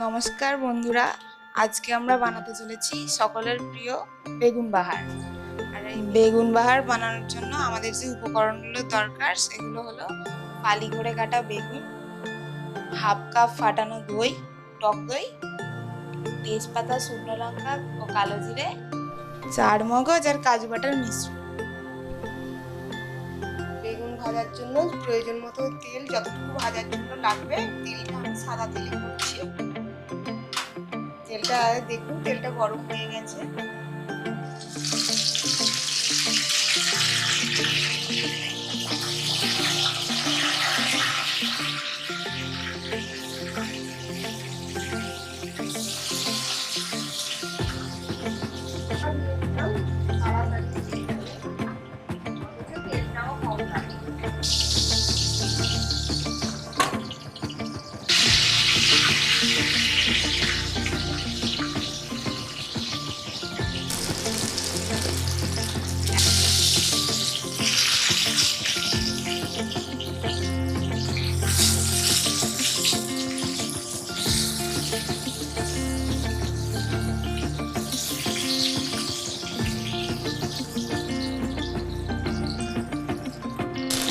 নমস্কার বন্ধুরা, আজকে আমরা বানাতে চলেছি সকলের প্রিয় বেগুন বাহার। আর এই বেগুন বাহার বানানোর জন্য আমাদের যে উপকরণগুলো দরকার সেগুলো হলো ফালি করে কাটা বেগুন, হাফ কাপ ফাটানো দই, টক দই, তেজপাতা, শুকনো লঙ্কা ও কালো জিরে, চার মগজ আর কাজু বাটার মিশ্রণ। বেগুন ভাজার জন্য প্রয়োজন মতো তেল, যতটুকু ভাজার জন্য লাগবে তেলটা আমি সাদা তেলে করছি। তেলটা দেখুন, তেলটা গরম হয়ে গেছে।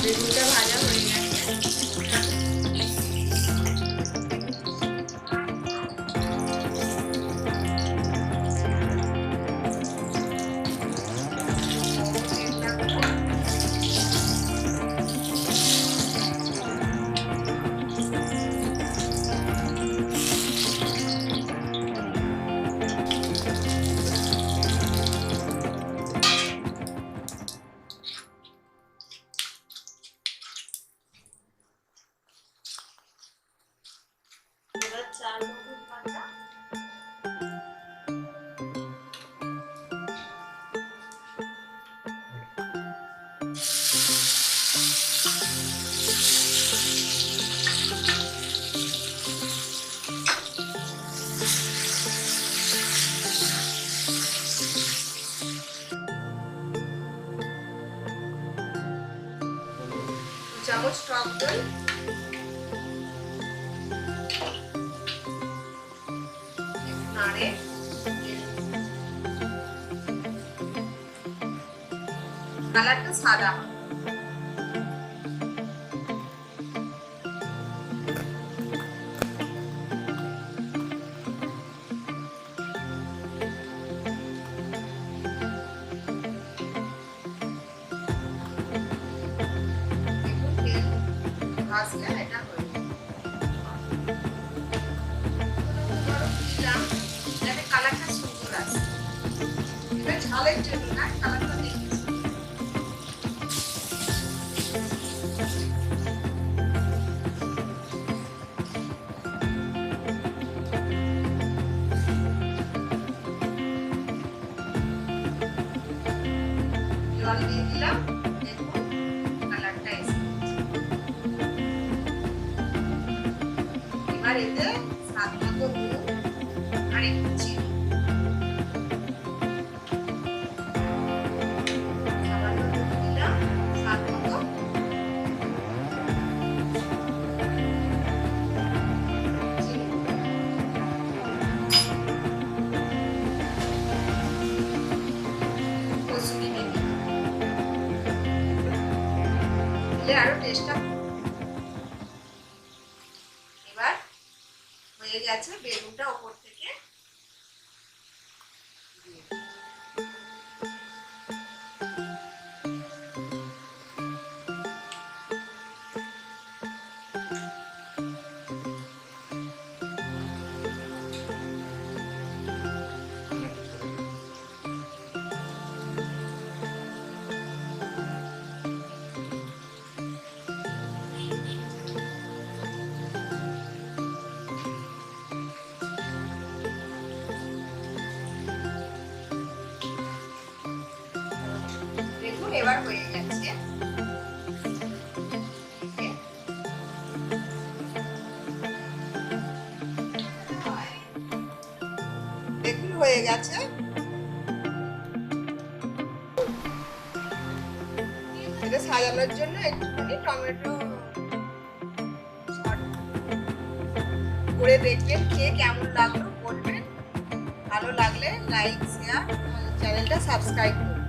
বেগুনটা ভাজা হয়ে গেছে। চার মগজ বাটা, চামচ টক দই, নাড়ে কালারটা সাদা হয়। ভাজলে এটা হয়ে দিলাম যাতে কালারটা সুন্দর আসে। এটা ঝালের জন্য না, কালারটা দেখি জল দিয়ে দিলাম। দেখুন কালারটা এসে এবার এতে স্বাদ মতো নুন আর একটু চিনি, সামান্য নুন দিলাম, স্বাদ মতো চিনি, কসুরি মেথি দিলে আরো টেস্টটা। এবার হয়ে গেছে, বেগুনটা ওপর থেকে দেখুন এবার হয়ে গেছে। দেখুন হয়ে গেছে। এটা সাজানোর জন্য একটুখানি টমেটো করে দেখবেন, খেয়ে কেমন লাগলো বলবেন। ভালো লাগলে লাইক, শেয়ার, চ্যানেলটা সাবস্ক্রাইব করুন।